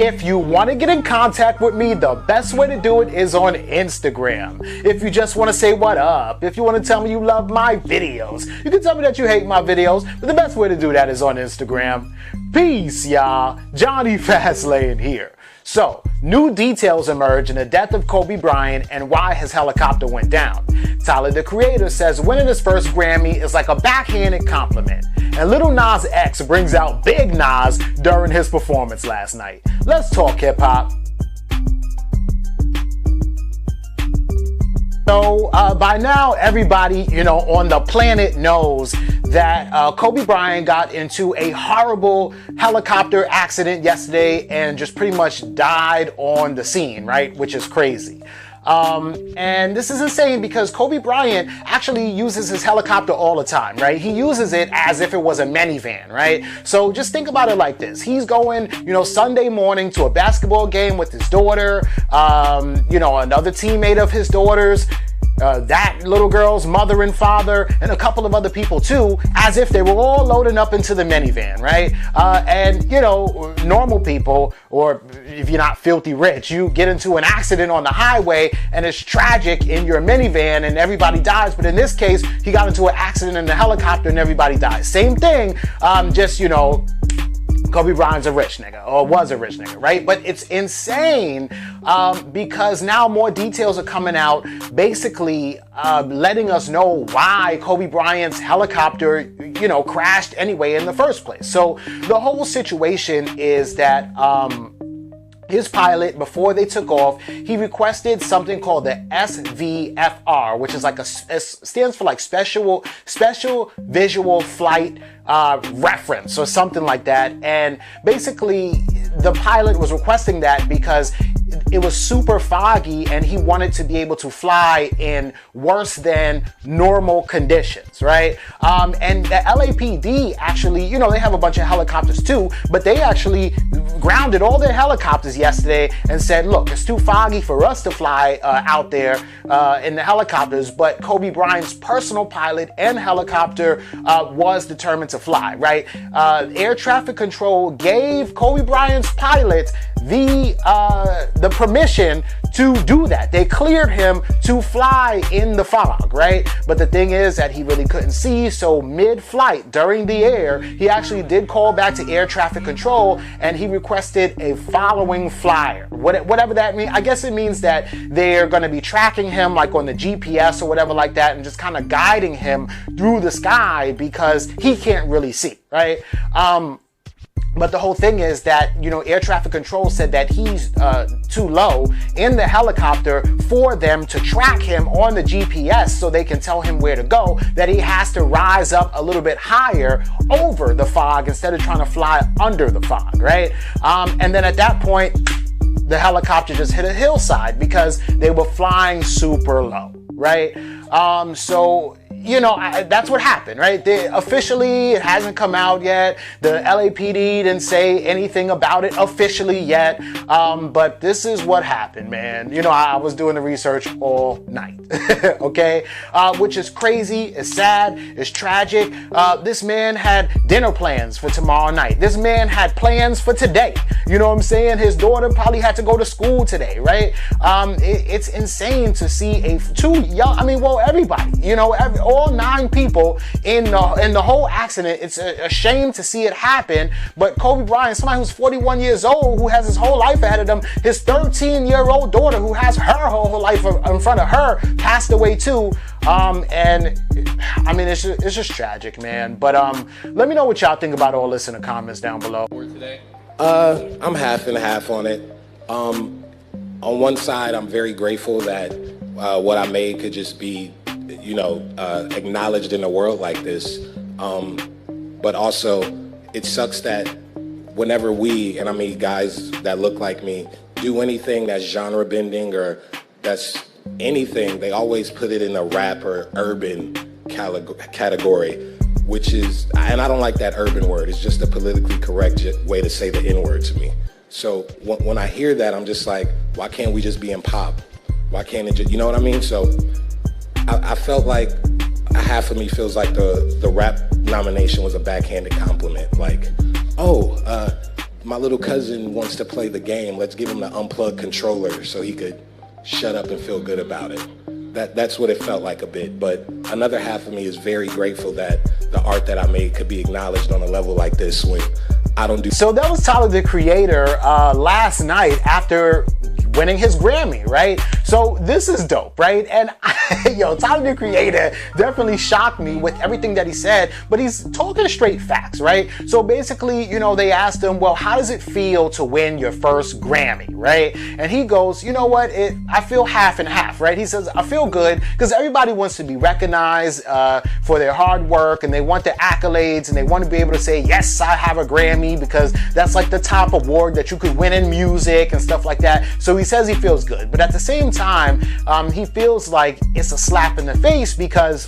If you want to get in contact with me, the best way to do it is on Instagram. If you just want to say what up, if you want to tell me you love my videos, you can tell me that you hate my videos, but the best way to do that is on Instagram. Peace, y'all. Jonny Fastlane here. So, new details emerge in the death of Kobe Bryant and why his helicopter went down. Tyler, the Creator, says winning his first Grammy is like a backhanded compliment. And Lil Nas X brings out Big Nas during his performance last night. Let's talk hip-hop. So by now, everybody, on the planet knows that Kobe Bryant got into a horrible helicopter accident yesterday and just pretty much died on the scene, right? Which is crazy. And this is insane because Kobe Bryant actually uses his helicopter all the time, right? He uses it as if it was a minivan, right? So just think about it like this. He's going, Sunday morning to a basketball game with his daughter, another teammate of his daughter's, that little girl's mother and father, and a couple of other people too, as if they were all loading up into the minivan, right? Normal people, or if you're not filthy rich, you get into an accident on the highway and it's tragic in your minivan and everybody dies. But in this case, he got into an accident in the helicopter and everybody dies. Same thing, Kobe Bryant's a rich nigga, or was a rich nigga, right? But it's insane because now more details are coming out, basically letting us know why Kobe Bryant's helicopter, crashed anyway in the first place. So the whole situation is that his pilot, before they took off, he requested something called the SVFR, which is stands for like special visual flight reference or something like that. And basically the pilot was requesting that because it was super foggy and he wanted to be able to fly in worse than normal conditions, right? And the LAPD actually, they have a bunch of helicopters too, but they actually grounded all their helicopters yesterday and said, look, it's too foggy for us to fly out there in the helicopters, but Kobe Bryant's personal pilot and helicopter was determined to fly, right? Air traffic control gave Kobe Bryant's pilot the permission to do that. They cleared him to fly in the fog, right? But the thing is that he really couldn't see, so mid-flight, during the air, he actually did call back to air traffic control and he requested a following flyer. Whatever that means, I guess it means that they're going to be tracking him like on the GPS or whatever like that and just kind of guiding him through the sky because he can't really see, right? But the whole thing is that, air traffic control said that he's too low in the helicopter for them to track him on the GPS so they can tell him where to go, that he has to rise up a little bit higher over the fog instead of trying to fly under the fog, right? And then at that point, the helicopter just hit a hillside because they were flying super low, right? That's what happened, right? Officially, it hasn't come out yet. The LAPD didn't say anything about it officially yet. But this is what happened, man. I was doing the research all night, okay? Which is crazy, it's sad, it's tragic. This man had dinner plans for tomorrow night. This man had plans for today. You know what I'm saying? His daughter probably had to go to school today, right? It's insane to see everybody, all 9 people in the whole accident. It's a shame to see it happen, but Kobe Bryant, somebody who's 41 years old, who has his whole life ahead of him, his 13-year-old daughter, who has her whole life in front of her, passed away too. It's just tragic, man. But let me know what y'all think about all this in the comments down below. I'm half and half on it. On one side, I'm very grateful that what I made could just be acknowledged in a world like this. But also, it sucks that whenever we, and I mean guys that look like me, do anything that's genre bending or that's anything, they always put it in a rap or urban category, which is, and I don't like that urban word. It's just a politically correct way to say the N-word to me. So when I hear that, I'm just like, why can't we just be in pop? Why can't it just, you know what I mean? So I felt like half of me feels like the rap nomination was a backhanded compliment. Like, my little cousin wants to play the game. Let's give him the unplugged controller so he could shut up and feel good about it. That's what it felt like a bit. But another half of me is very grateful that the art that I made could be acknowledged on a level like this when I don't do. So that was Tyler, the Creator, last night after winning his Grammy, right? So this is dope, right? And yo, Tyler, the Creator definitely shocked me with everything that he said, but he's talking straight facts, right? So basically, you know, they asked him, well, how does it feel to win your first Grammy, right? And he goes, you know what? I feel half and half, right? He says, I feel good because everybody wants to be recognized for their hard work, and they want the accolades, and they want to be able to say, yes, I have a Grammy, because that's like the top award that you could win in music and stuff like that. So he says he feels good, but at the same time, he feels like it's a slap in the face because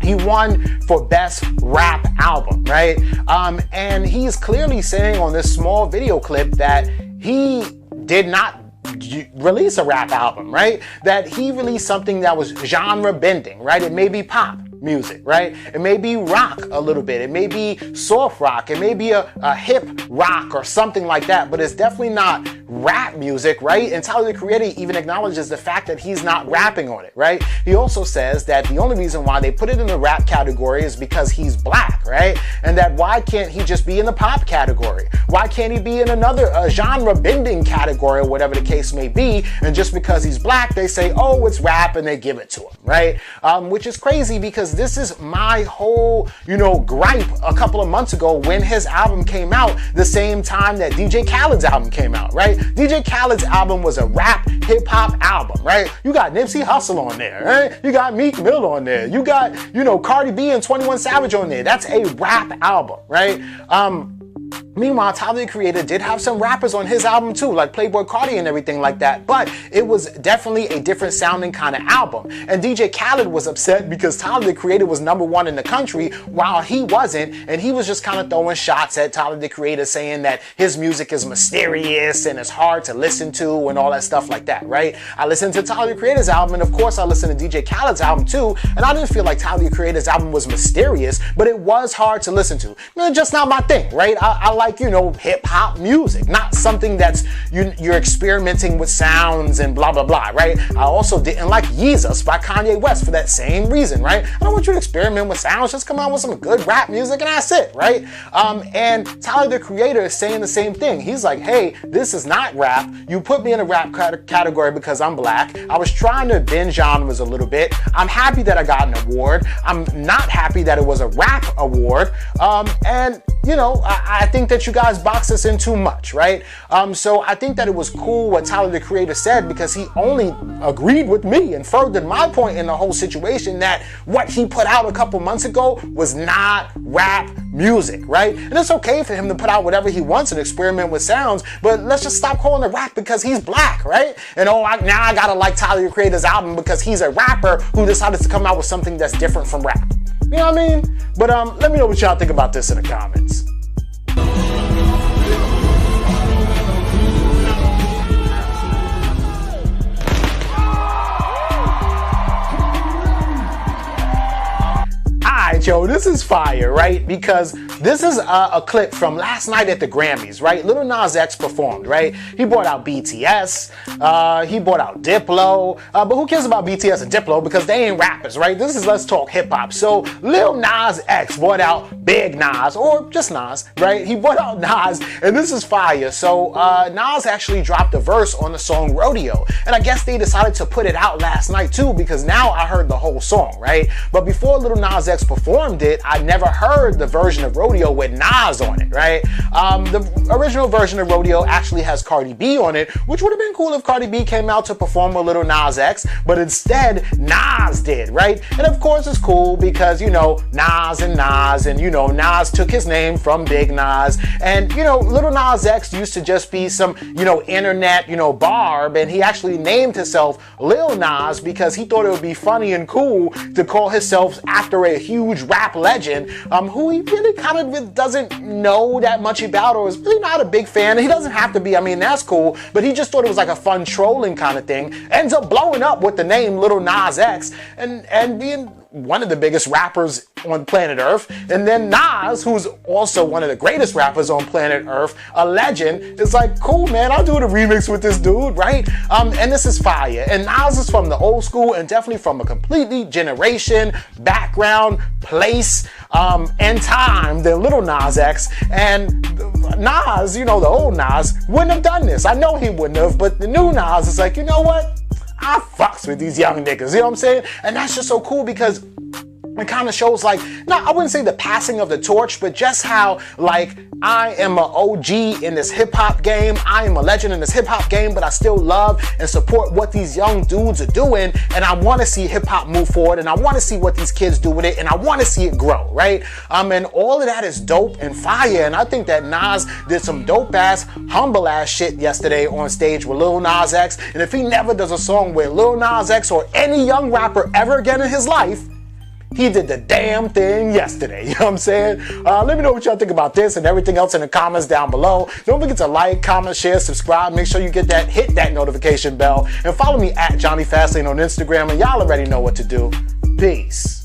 he won for Best Rap Album, right? And he's clearly saying on this small video clip that he did not release a rap album, right? That he released something that was genre bending, right? It may be pop music, right? It may be rock a little bit. It may be soft rock. It may be a hip rock or something like that, but it's definitely not rap music, right? And Tyler, the Creator, even acknowledges the fact that he's not rapping on it, right? He also says that the only reason why they put it in the rap category is because he's black, right? And that why can't he just be in the pop category? Why can't he be in another genre bending category or whatever the case may be? And just because he's black, they say, oh, it's rap, and they give it to him, right? Which is crazy because this is my whole, gripe a couple of months ago when his album came out, the same time that DJ Khaled's album came out, right? DJ Khaled's album was a rap hip hop album, right? You got Nipsey Hussle on there, right? You got Meek Mill on there. You got, Cardi B and 21 Savage on there. That's a rap album, right? Meanwhile, Tyler, the Creator, did have some rappers on his album too, like Playboi Carti and everything like that, but it was definitely a different sounding kind of album. And DJ Khaled was upset because Tyler, the Creator, was #1 in the country while he wasn't, and he was just kind of throwing shots at Tyler, the Creator, saying that his music is mysterious and it's hard to listen to and all that stuff like that, right? I listened to Tyler, the Creator's album, and of course I listened to DJ Khaled's album too, and I didn't feel like Tyler, the Creator's album was mysterious, but it was hard to listen to. Just not my thing, right? I like, hip hop music, not something that's you're experimenting with sounds and blah blah blah, right? I also didn't like Yeezus by Kanye West for that same reason, right? I don't want you to experiment with sounds, just come out with some good rap music and that's it, right? And Tyler, the Creator, is saying the same thing. He's like, hey, this is not rap. You put me in a rap category because I'm black. I was trying to bend genres a little bit. I'm happy that I got an award. I'm not happy that it was a rap award. And I think that you guys box us in too much, right? So I think that it was cool what Tyler, the Creator, said because he only agreed with me and furthered my point in the whole situation that what he put out a couple months ago was not rap music, right? And it's okay for him to put out whatever he wants and experiment with sounds, but let's just stop calling it rap because he's black, right? And now I gotta like Tyler, the Creator's album because he's a rapper who decided to come out with something that's different from rap. You know what I mean? But let me know what y'all think about this in the comments. Yo, this is fire, right? Because this is a clip from last night at the Grammys, right? Lil Nas X performed, right? He brought out BTS, he brought out Diplo, but who cares about BTS and Diplo because they ain't rappers, right? This is Let's Talk Hip Hop. So Lil Nas X brought out Big Nas, or just Nas, right? He brought out Nas, and this is fire. So Nas actually dropped a verse on the song Rodeo, and I guess they decided to put it out last night too because now I heard the whole song, right? But before Lil Nas X performed it, I never heard the version of Rodeo with Nas on it, right? The original version of Rodeo actually has Cardi B on it, which would have been cool if Cardi B came out to perform with Lil Nas X, but instead Nas did, right? And of course it's cool because, Nas and Nas took his name from Big Nas, and, Lil Nas X used to just be some, internet, barb, and he actually named himself Lil Nas because he thought it would be funny and cool to call himself after a huge rap legend who he really kind of doesn't know that much about or is really not a big fan. He doesn't have to be, that's cool, but he just thought it was like a fun trolling kind of thing. Ends up blowing up with the name Lil Nas X and being one of the biggest rappers on planet Earth. And then Nas, who's also one of the greatest rappers on planet Earth, a legend, is like, cool, man, I'll do the remix with this dude, right? And this is fire. And Nas is from the old school and definitely from a completely generation, background, place, and time than Lil Nas X. And Nas, you know, the old Nas, wouldn't have done this. I know he wouldn't have, but the new Nas is like, you know what? I fucks with these young niggas, you know what I'm saying? And that's just so cool because it kind of shows like, no, I wouldn't say the passing of the torch, but just how like I am an OG in this hip hop game. I am a legend in this hip hop game, but I still love and support what these young dudes are doing. And I want to see hip hop move forward, and I want to see what these kids do with it, and I want to see it grow, right? And all of that is dope and fire. And I think that Nas did some dope ass, humble ass shit yesterday on stage with Lil Nas X. And if he never does a song with Lil Nas X or any young rapper ever again in his life, he did the damn thing yesterday, you know what I'm saying? Let me know what y'all think about this and everything else in the comments down below. Don't forget to like, comment, share, subscribe. Make sure you hit that notification bell. And follow me at Jonny Fastlane on Instagram, and y'all already know what to do. Peace.